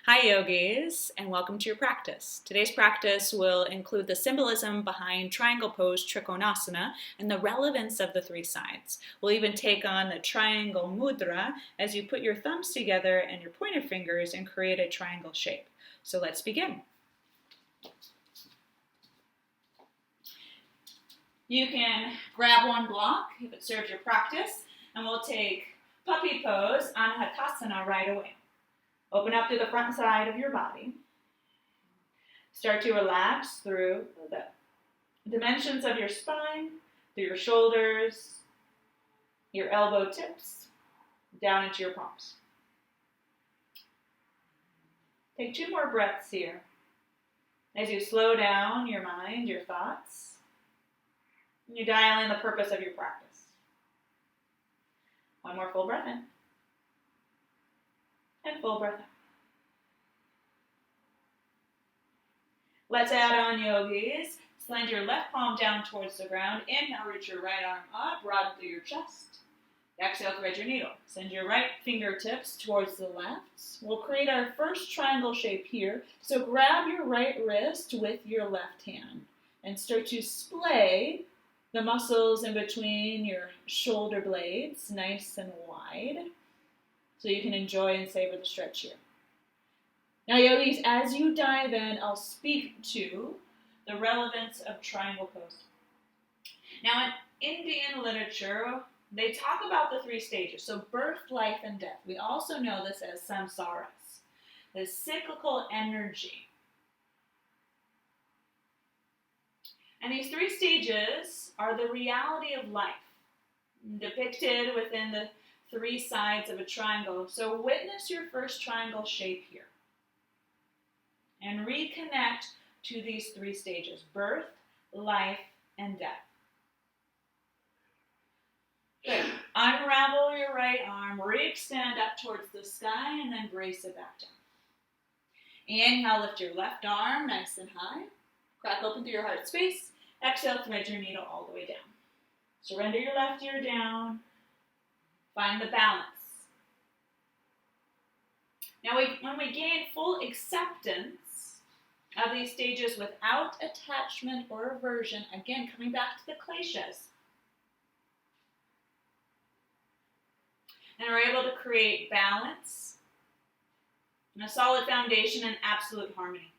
Hi yogis, and welcome to your practice. Today's practice will include the symbolism behind triangle pose Trikonasana and the relevance of the three sides. We'll even take on the triangle mudra as you put your thumbs together and your pointer fingers and create a triangle shape. So let's begin. You can grab one block if it serves your practice, and we'll take puppy pose, Anahatasana, right away. Open up to the front side of your body. Start to relax through the dimensions of your spine, through your shoulders, your elbow tips, down into your palms. Take 2 more breaths here as you slow down your mind, your thoughts, and you dial in the purpose of your practice. 1 more full breath in. And full breath out. Let's add on, yogis. Slide your left palm down towards the ground. Inhale, reach your right arm up, broaden through your chest. Exhale, thread your needle. Send your right fingertips towards the left. We'll create our first triangle shape here. So grab your right wrist with your left hand and start to splay the muscles in between your shoulder blades, nice and wide, so you can enjoy and savor the stretch here. Now, yogis, as you dive in, I'll speak to the relevance of triangle pose. Now, in Indian literature, they talk about the 3 stages, so birth, life, and death. We also know this as samsaras, the cyclical energy. And these 3 stages are the reality of life, depicted within the 3 sides of a triangle. So witness your first triangle shape here. And reconnect to these 3 stages: birth, life, and death. Good. Unravel your right arm, re-extend up towards the sky, and then brace it back down. Inhale, lift your left arm nice and high. Crack open through your heart space. Exhale, thread your needle all the way down. Surrender your left ear down. Find the balance. Now, when we gain full acceptance of these stages without attachment or aversion, again, coming back to the kleshas, and we're able to create balance and a solid foundation and absolute harmony.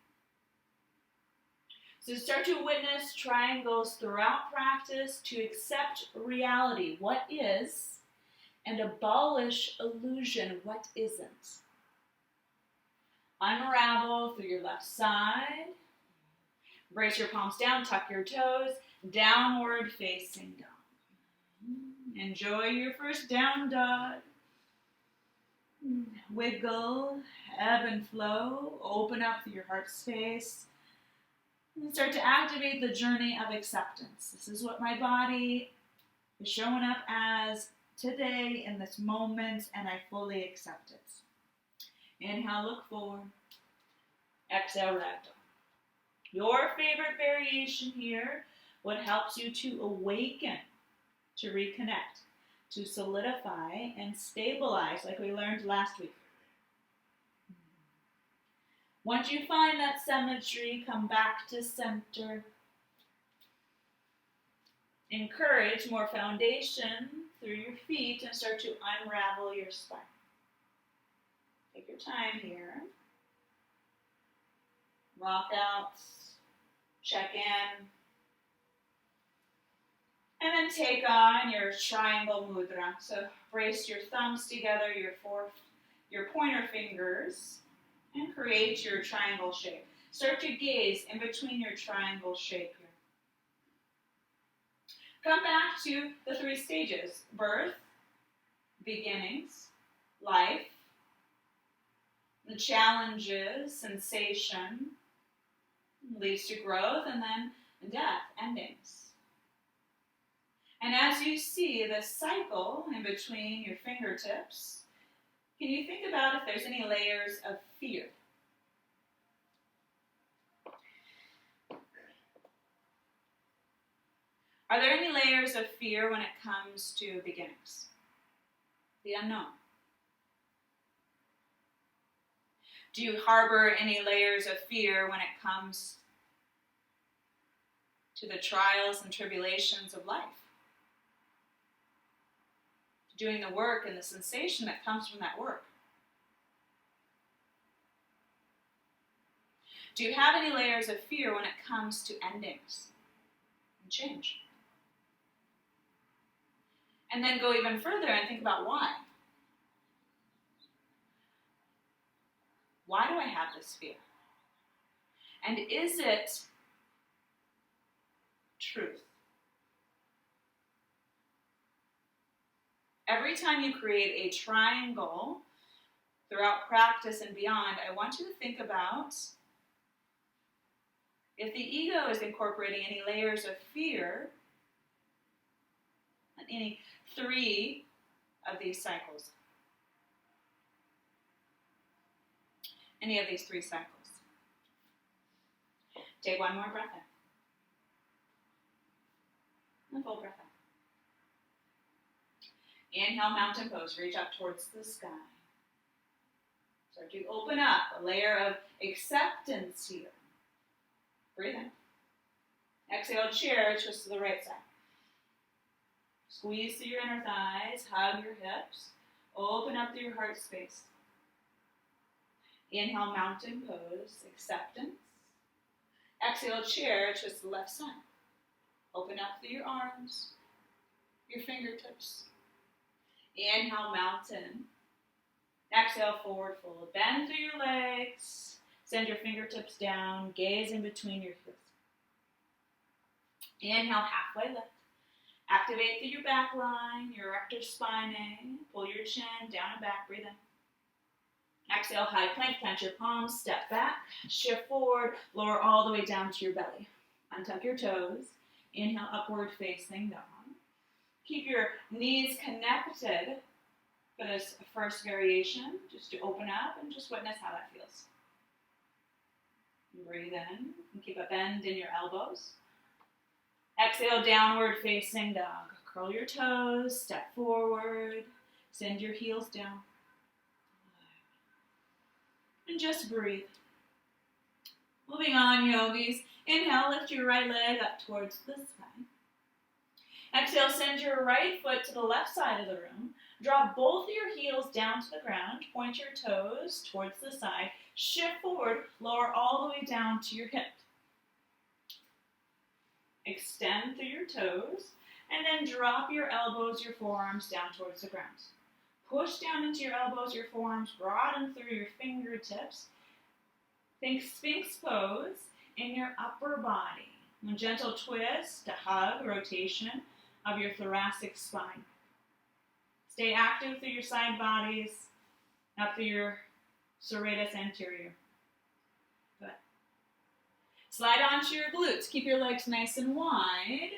So start to witness triangles throughout practice to accept reality, what is, and abolish illusion, what isn't. Unravel through your left side. Brace your palms down, tuck your toes, downward facing dog. Enjoy your first down dog. Wiggle, ebb and flow, open up through your heart space. And start to activate the journey of acceptance. This is what my body is showing up as today in this moment, and I fully accept it. Inhale, look forward. Exhale, ragdoll. Your favorite variation here, what helps you to awaken, to reconnect, to solidify and stabilize, like we learned last week. Once you find that symmetry, come back to center. Encourage more foundation through your feet and start to unravel your spine. Take your time here. Rock out, check in, and then take on your triangle mudra. So brace your thumbs together, your pointer fingers, and create your triangle shape. Start to gaze in between your triangle shape here. Come back to the 3 stages: birth, beginnings, life, the challenges, sensation, leads to growth, and then death, endings. And as you see the cycle in between your fingertips, can you think about if there's any layers of fear? Are there any layers of fear when it comes to beginnings? The unknown. Do you harbor any layers of fear when it comes to the trials and tribulations of life? Doing the work and the sensation that comes from that work. Do you have any layers of fear when it comes to endings and change? And then go even further and think about why. Why do I have this fear? And is it truth? Every time you create a triangle throughout practice and beyond, I want you to think about if the ego is incorporating any layers of fear on any 3 of these cycles. Any of these 3 cycles. Take one more breath in. And full breath out. Inhale, mountain pose. Reach up towards the sky. Start to open up a layer of acceptance here. Breathe in. Exhale, chair, twist to the right side. Squeeze through your inner thighs, hug your hips. Open up through your heart space. Inhale, mountain pose, acceptance. Exhale, chair, twist to the left side. Open up through your arms, your fingertips. Inhale, mountain. Exhale, forward fold. Bend through your legs. Send your fingertips down. Gaze in between your heels. Inhale, halfway lift. Activate through your back line, your erector spinae. Pull your chin down and back. Breathe in. Exhale, high plank. Plant your palms. Step back. Shift forward. Lower all the way down to your belly. Untuck your toes. Inhale, upward facing dog. Keep your knees connected for this first variation, just to open up and just witness how that feels. Breathe in and keep a bend in your elbows. Exhale, downward facing dog. Curl your toes, step forward, send your heels down. And just breathe. Moving on, yogis. Inhale, lift your right leg up towards the sky. Exhale, send your right foot to the left side of the room. Drop both of your heels down to the ground. Point your toes towards the side. Shift forward. Lower all the way down to your hip. Extend through your toes. And then drop your elbows, your forearms down towards the ground. Push down into your elbows, your forearms. Broaden through your fingertips. Think Sphinx pose in your upper body. A gentle twist, a hug, rotation of your thoracic spine. Stay active through your side bodies, up through your serratus anterior. Good. Slide onto your glutes. Keep your legs nice and wide.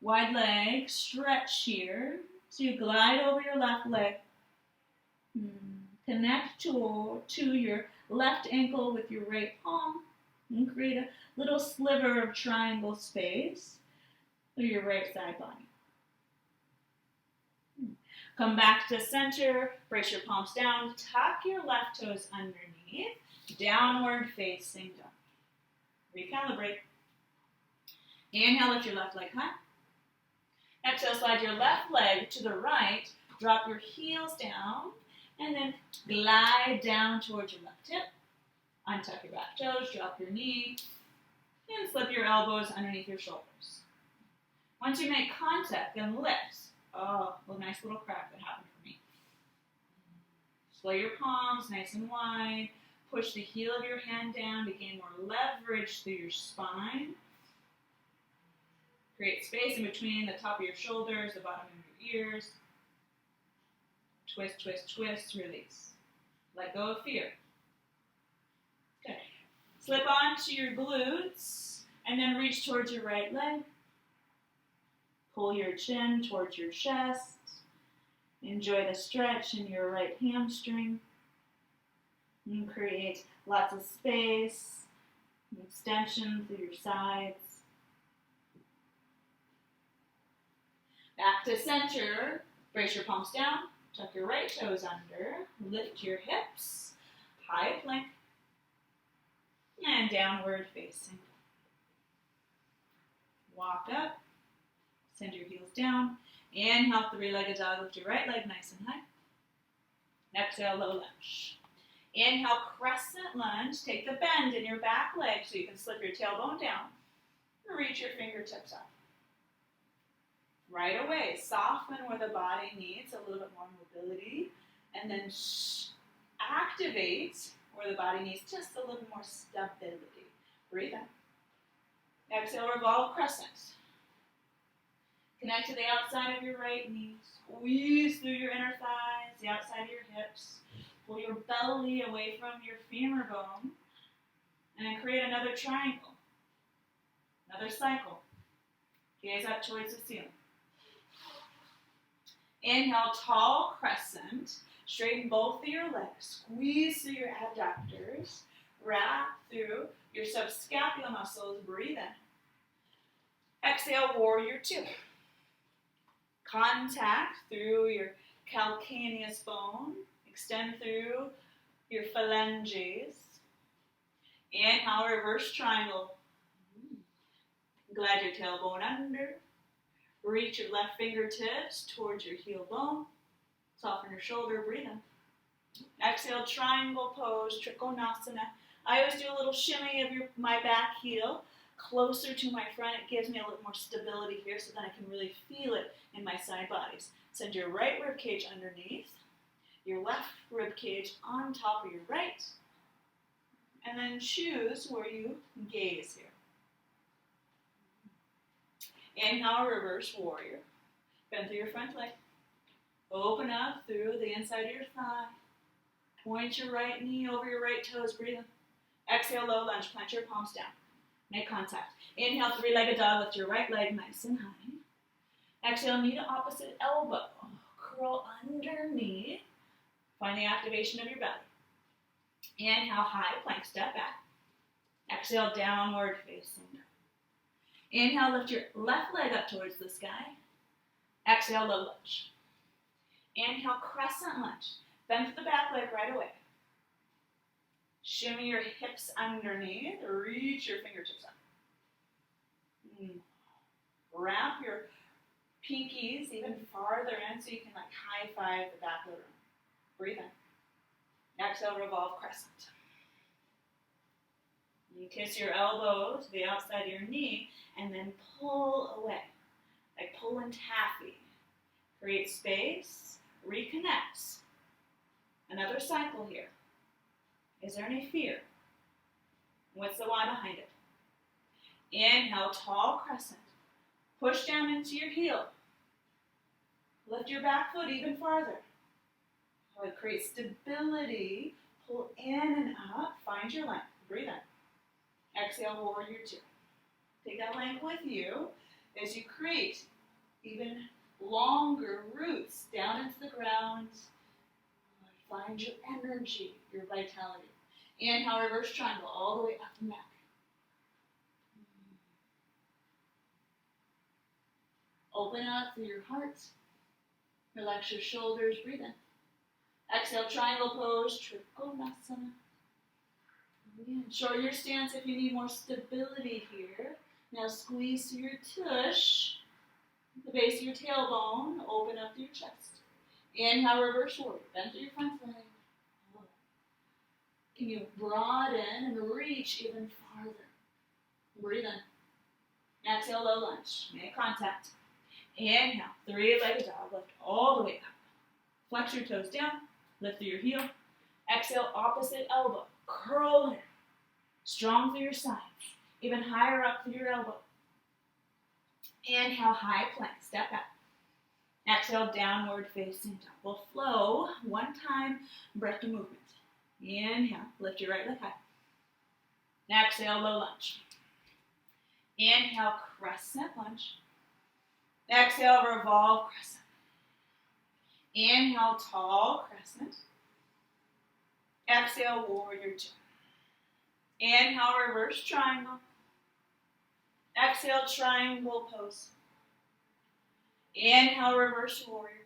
Wide legs, stretch here. So you glide over your left leg. Connect to your left ankle with your right palm. And create a little sliver of triangle space through your right side body. Come back to center, brace your palms down, tuck your left toes underneath, downward facing dog. Recalibrate. Inhale, lift your left leg high. Exhale, slide your left leg to the right, drop your heels down, and then glide down towards your left hip. Untuck your back toes, drop your knee, and slip your elbows underneath your shoulders. Once you make contact, then lift. Oh, a nice little crack that happened for me. Splay your palms nice and wide. Push the heel of your hand down to gain more leverage through your spine. Create space in between the top of your shoulders, the bottom of your ears. Twist, twist, twist, release. Let go of fear. Okay. Slip onto your glutes and then reach towards your right leg. Pull your chin towards your chest. Enjoy the stretch in your right hamstring. And create lots of space, and extension through your sides. Back to center. Brace your palms down. Tuck your right toes under. Lift your hips. high plank, and downward facing. Walk up, send your heels down. Inhale, three-legged dog, lift your right leg nice and high. Exhale, low lunge. Inhale, crescent lunge. Take the bend in your back leg so you can slip your tailbone down. Reach your fingertips up. Right away, soften where the body needs a little bit more mobility. And then activate where the body needs just a little more stability. Breathe in. Exhale, revolve crescent. Connect to the outside of your right knee. Squeeze through your inner thighs, the outside of your hips. Pull your belly away from your femur bone. And then create another triangle. Another cycle. Gaze up towards the ceiling. Inhale, tall crescent. Straighten both of your legs. Squeeze through your adductors. Wrap through your subscapular muscles. Breathe in. Exhale, warrior two. Contact through your calcaneus bone. Extend through your phalanges. Inhale, reverse triangle. Glide your tailbone under. Reach your left fingertips towards your heel bone. Soften your shoulder, breathe in. Exhale, triangle pose, Trikonasana. I always do a little shimmy of my back heel closer to my front. It gives me a little more stability here so that I can really feel it in my side bodies. Send your right rib cage underneath, your left rib cage on top of your right, and then choose where you gaze here. Inhale, reverse warrior. Bend through your front leg. Open up through the inside of your thigh. Point your right knee over your right toes. Breathe in. Exhale, low lunge. Plant your palms down. Make contact. Inhale, three-legged dog. Lift your right leg nice and high. Exhale, knee to opposite elbow. Curl underneath. Find the activation of your belly. Inhale, high plank. Step back. Exhale, downward facing dog. Inhale, lift your left leg up towards the sky. Exhale, low lunge. Inhale, crescent lunge. Bend to the back leg right away. Shimmy your hips underneath. Reach your fingertips up. Wrap your pinkies even farther in so you can high five the back of the room. Breathe in. Exhale, revolve crescent. You kiss your elbow to the outside of your knee and then pull away, like pulling taffy. Create space, reconnect. Another cycle here. Is there any fear? What's the why behind it? Inhale, tall crescent. Push down into your heel. Lift your back foot even farther. Create stability. Pull in and up. Find your length. Breathe in. Exhale, warrior two. Take that length with you as you create even longer roots down into the ground. Find your energy, your vitality. Inhale, reverse triangle all the way up and back. Open up through your heart. Relax your shoulders. Breathe in. Exhale, triangle pose, Trikonasana. Again, shorten your stance if you need more stability here. Now squeeze through your tush, the base of your tailbone. Open up through your chest. Inhale, reverse warrior. Bend through your front leg. Can you broaden and reach even farther? Breathe in. Exhale, low lunge. Make contact. Inhale, three-legged dog. Lift all the way up. Flex your toes down. Lift through your heel. Exhale, opposite elbow. Curl in. Strong through your sides. Even higher up through your elbow. Inhale, high plank. Step back. Exhale, downward facing dog. We'll flow one time, breath to movement. Inhale, lift your right leg high. Exhale, low lunge. Inhale, crescent lunge. Exhale, revolve crescent. Inhale, tall crescent. Exhale, warrior two. Inhale, reverse triangle. Exhale, triangle pose. Inhale, reverse warrior.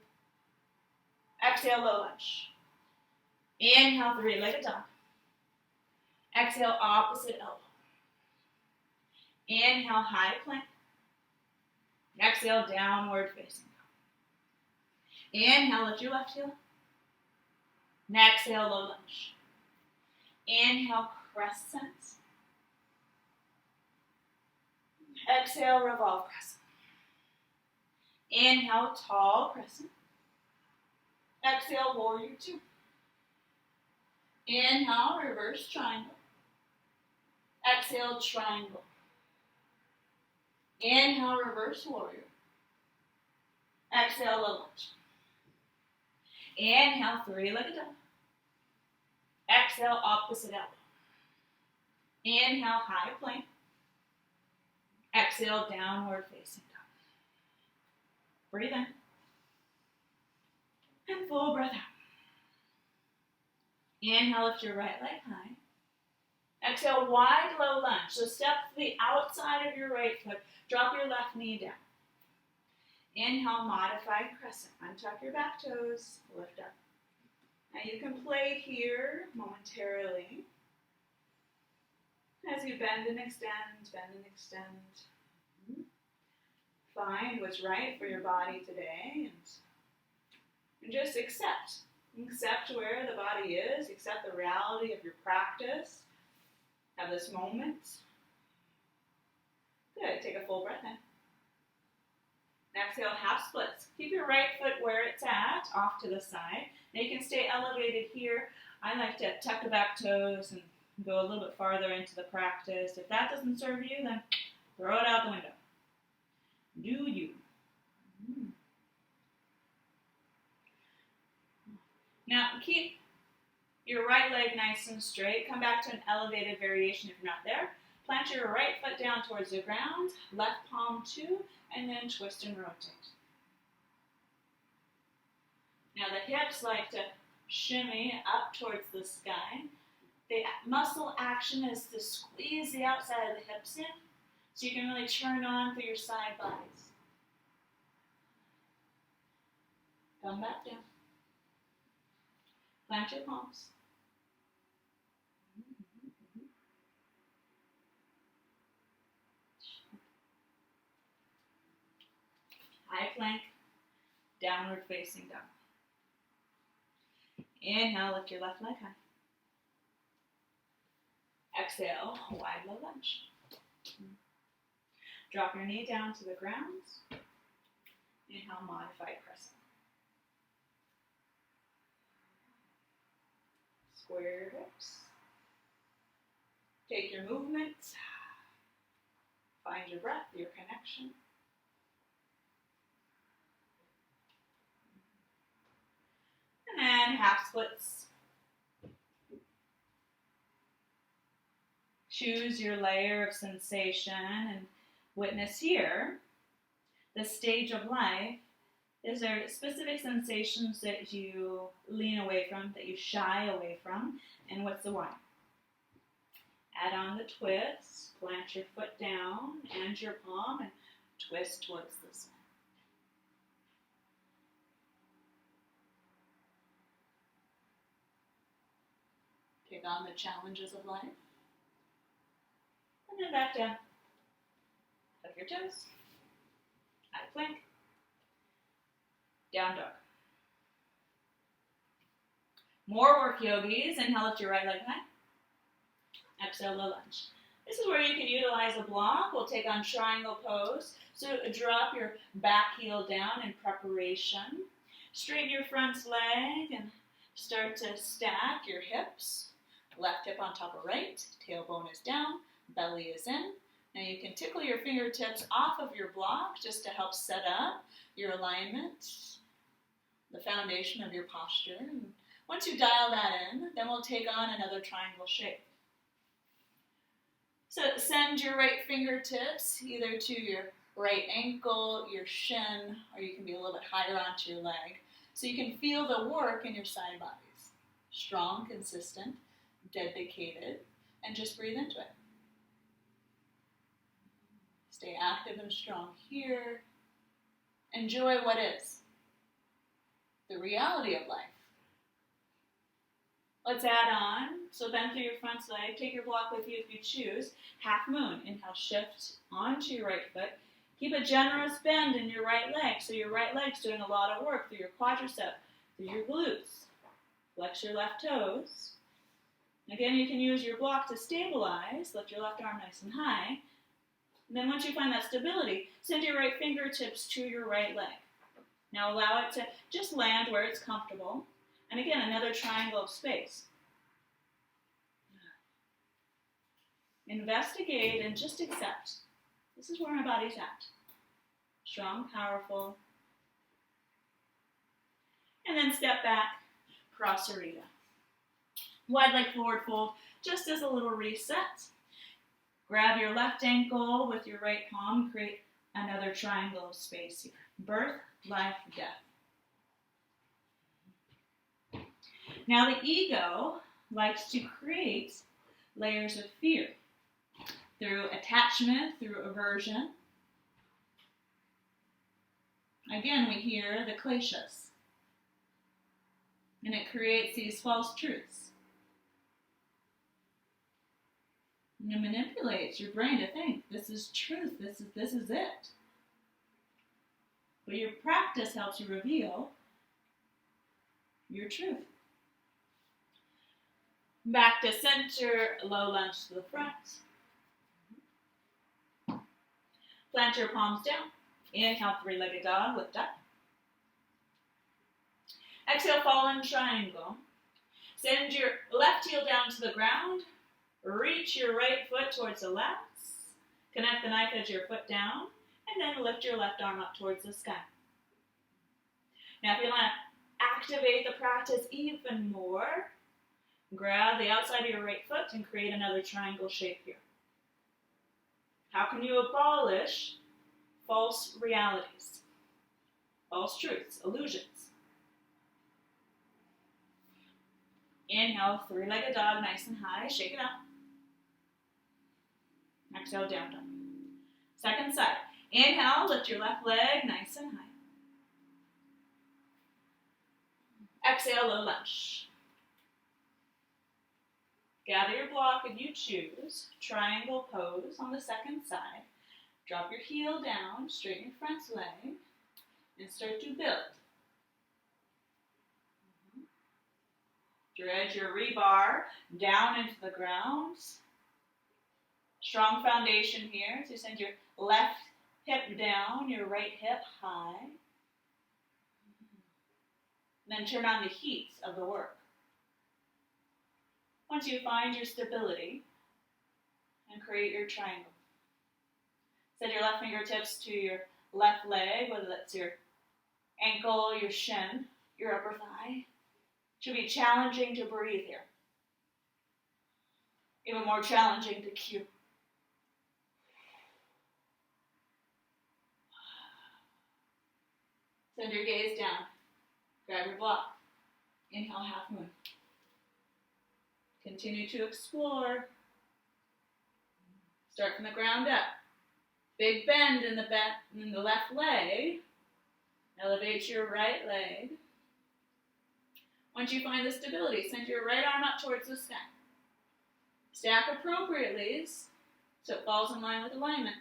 Exhale, low lunge. Inhale, three-legged dog. Exhale, opposite elbow. Inhale, high plank. Exhale, downward facing dog. Inhale, lift your left heel. Exhale, low lunge. Inhale, crescent. Exhale, revolve crescent. Inhale, tall crescent. Exhale, warrior two. Inhale, reverse triangle. Exhale, triangle. Inhale, reverse warrior. Exhale, low lunge. Inhale, three-legged dog. Exhale, opposite elbow. Inhale, high plank. Exhale, downward facing dog. Breathe in. And full breath out. Inhale, lift your right leg high. Exhale, wide low lunge. So step to the outside of your right foot. Drop your left knee down. Inhale, modified crescent. Untuck your back toes. Lift up. Now you can play here momentarily as you bend and extend, bend and extend. Find what's right for your body today and just accept. Accept where the body is. Accept the reality of your practice. Have this moment. Good. Take a full breath in. Exhale, half splits. Keep your right foot where it's at, off to the side. Now you can stay elevated here. I like to tuck the back toes and go a little bit farther into the practice. If that doesn't serve you, then throw it out the window. Do you. Now keep your right leg nice and straight. Come back to an elevated variation if you're not there. Plant your right foot down towards the ground, left palm two, and then twist and rotate. Now the hips like to shimmy up towards the sky. The muscle action is to squeeze the outside of the hips in, so you can really turn on through your side bodies. Come back down. Plant your palms. High plank, downward facing dog. Inhale, lift your left leg high. Exhale, wide low lunge. Drop your knee down to the ground. Inhale, modified crescent. Square your hips. Take your movement. Find your breath, your connection. And then half splits. Choose your layer of sensation and witness here the stage of life. Is there specific sensations that you lean away from, that you shy away from, and what's the why? Add on the twist, plant your foot down and your palm and twist towards the side. Take on the challenges of life. And then back down. Tuck your toes. High plank. Down dog. More work, yogis. Inhale, lift your right leg high. Exhale, low lunge. This is where you can utilize a block. We'll take on triangle pose. So drop your back heel down in preparation. Straighten your front leg and start to stack your hips. Left hip on top of right, tailbone is down, belly is in. Now you can tickle your fingertips off of your block just to help set up your alignment, the foundation of your posture. And once you dial that in, then we'll take on another triangle shape. So send your right fingertips either to your right ankle, your shin, or you can be a little bit higher onto your leg. So you can feel the work in your side bodies. Strong, consistent, dedicated, and just breathe into it. Stay active and strong here. Enjoy what is the reality of life. Let's add on. So bend through your front leg. Take your block with you if you choose. Half moon. Inhale, shift onto your right foot. Keep a generous bend in your right leg. So your right leg's doing a lot of work through your quadricep, through your glutes. Flex your left toes. Again, you can use your block to stabilize. Lift your left arm nice and high. And then once you find that stability, send your right fingertips to your right leg. Now allow it to just land where it's comfortable. And again, another triangle of space. Investigate and just accept. This is where my body's at. Strong, powerful. And then step back, Trikonasana. Wide leg forward fold, just as a little reset. Grab your left ankle with your right palm, create another triangle of space here. Birth, life, death. Now the ego likes to create layers of fear through attachment, through aversion. Again, we hear the kleshas, and it creates these false truths. And it manipulates your brain to think this is truth, this is it. But your practice helps you reveal your truth. Back to center, low lunge to the front. Plant your palms down. Inhale, three-legged dog, lift up. Exhale, fallen triangle. Send your left heel down to the ground. Reach your right foot towards the left. Connect the knife edge of your foot down. And then lift your left arm up towards the sky. Now if you want to activate the practice even more, grab the outside of your right foot and create another triangle shape here. How can you abolish false realities, false truths, illusions? Inhale, three-legged dog, nice and high. Shake it out. Exhale, down dog. Second side. Inhale, lift your left leg, nice and high. Exhale, low lunge. Gather your block if you choose. Triangle pose on the second side. Drop your heel down, straighten your front leg, and start to build. Dredge your rebar down into the ground. Strong foundation here. So send your left hip down, your right hip high. And then turn on the heat of the work. Once you find your stability, and create your triangle. Send your left fingertips to your left leg, whether that's your ankle, your shin, your upper thigh. Should be challenging to breathe here. Even more challenging to cue. Send your gaze down. Grab your block. Inhale, half moon. Continue to explore. Start from the ground up. Big bend in the left leg. Elevate your right leg. Once you find the stability, send your right arm up towards the sky. Stack appropriately so it falls in line with alignment.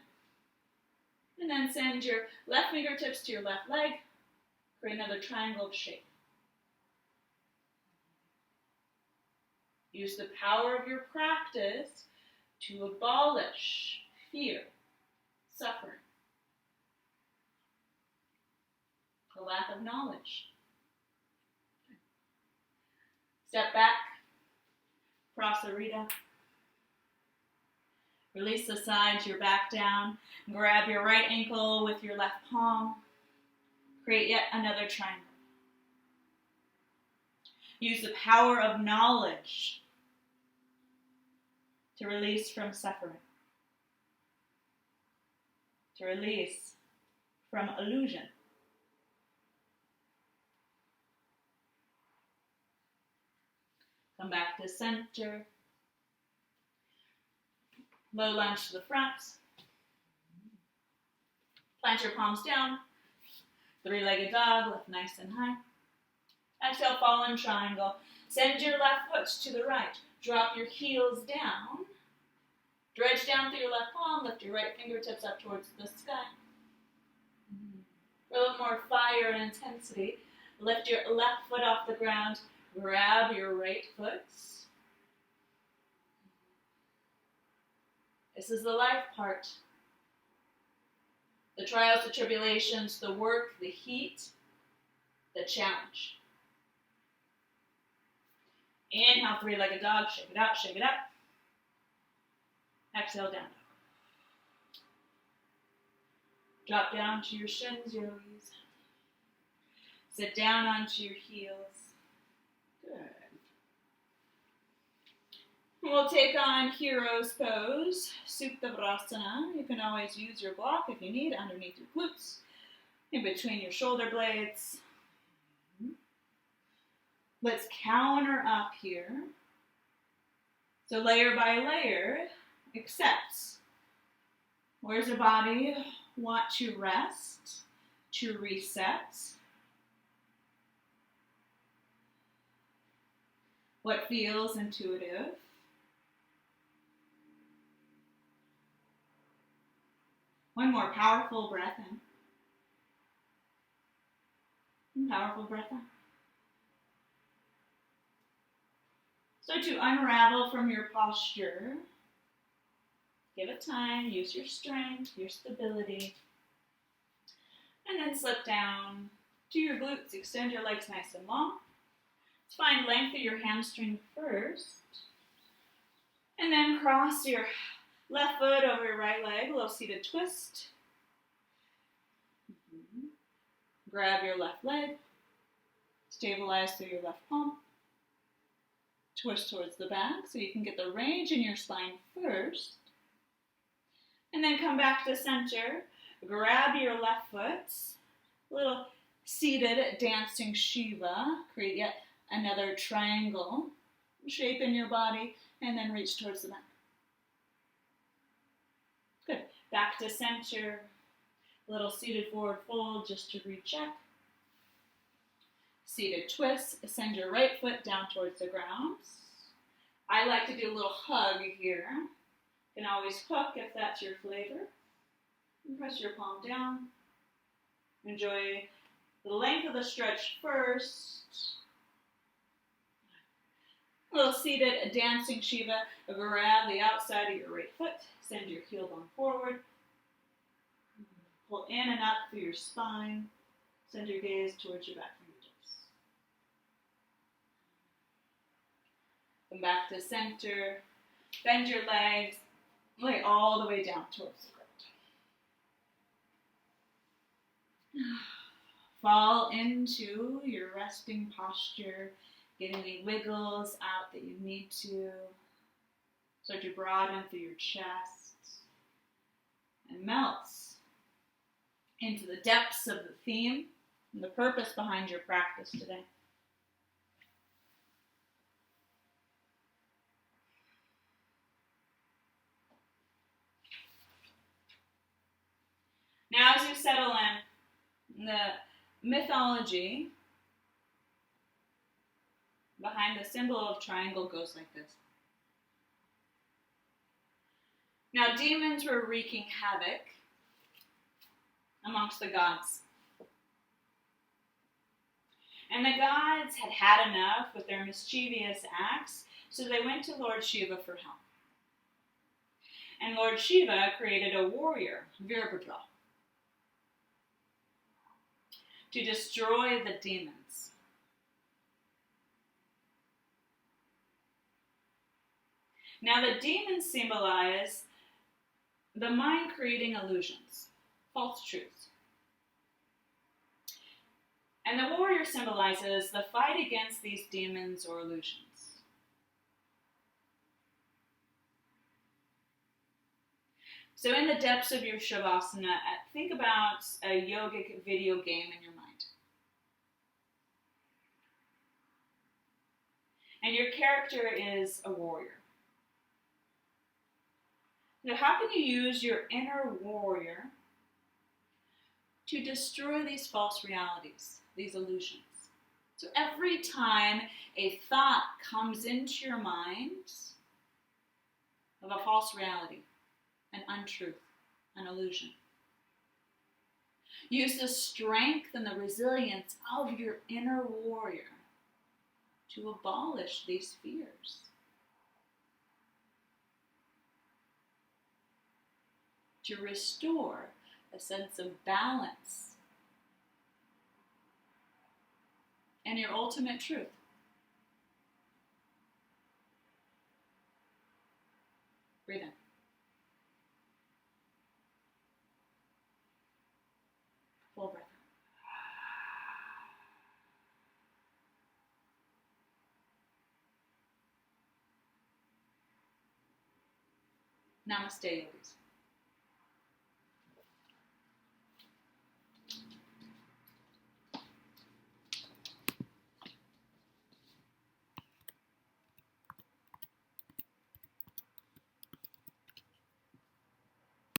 And then send your left fingertips to your left leg. Create another triangle shape. Use the power of your practice to abolish fear, suffering, the lack of knowledge. Step back, Trikonasana. Release the sides, your back down. Grab your right ankle with your left palm. Create yet another triangle. Use the power of knowledge to release from suffering, to release from illusion. Come back to center. Low lunge to the front. Plant your palms down. Three-legged dog, lift nice and high. Exhale, fallen triangle. Send your left foot to the right. Drop your heels down. Dredge down through your left palm. Lift your right fingertips up towards the sky. For a little more fire and intensity, lift your left foot off the ground. Grab your right foot. This is the life part. The trials, the tribulations, the work, the heat, the challenge. Inhale, three-legged dog. Shake it out, shake it up. Exhale, down dog. Drop down to your shins, yogis. Sit down onto your heels. Good. We'll take on Hero's Pose, Supta Vrasana. You can always use your block if you need, underneath your glutes, in between your shoulder blades. Let's counter up here. So layer by layer, accept. Where's the body want to rest, to reset? What feels intuitive? One more powerful breath in. Powerful breath out. So to unravel from your posture, give it time, use your strength, your stability, and then slip down to your glutes. Extend your legs nice and long. Let's find length of your hamstring first, and then cross your left foot over your right leg, a little seated twist. Grab your left leg, stabilize through your left palm. Twist towards the back so you can get the range in your spine first. And then come back to center. Grab your left foot. A little seated dancing Shiva. Create yet another triangle shape in your body. And then reach towards the back. Good. Back to center. A little seated forward fold just to recheck. Seated twist, send your right foot down towards the ground. I like to do a little hug here. You can always hook if that's your flavor. And press your palm down. Enjoy the length of the stretch first. A little seated dancing Shiva. Grab the outside of your right foot. Send your heel bone forward. Pull in and up through your spine. Send your gaze towards your back. Come back to center, bend your legs, lay all the way down towards the ground. Fall into your resting posture, get any wiggles out that you need to. Start to broaden through your chest and melt into the depths of the theme and the purpose behind your practice today. Now as you settle in, the mythology behind the symbol of triangle goes like this. Now demons were wreaking havoc amongst the gods. And the gods had had enough with their mischievous acts, so they went to Lord Shiva for help. And Lord Shiva created a warrior, Virabhadra, to destroy the demons. Now the demons symbolize the mind creating illusions, false truths. And the warrior symbolizes the fight against these demons or illusions. So in the depths of your Shavasana, think about a yogic video game in your mind. And your character is a warrior. Now, how can you use your inner warrior to destroy these false realities, these illusions? So every time a thought comes into your mind of a false reality, an untruth, an illusion, use the strength and the resilience of your inner warrior to abolish these fears. To restore a sense of balance and your ultimate truth. Breathe in. Full breath out. Namaste, yogis.